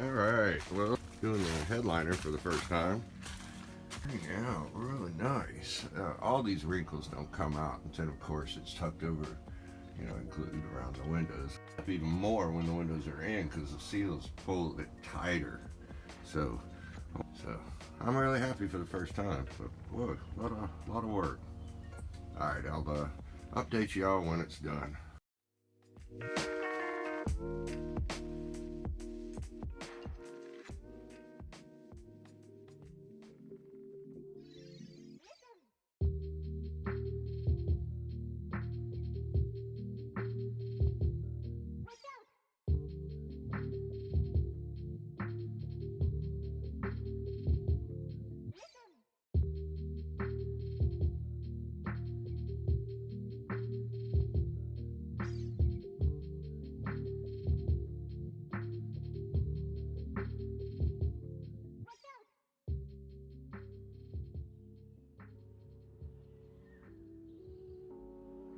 Alright, well, doing the headliner for the first time. Turning out really nice. All these wrinkles don't come out until, of course, it's tucked over, you know, included around the windows. Even more when the windows are in because the seals pull it tighter. So I'm really happy for the first time. But whoa, a lot of work. Alright, I'll update y'all when it's done.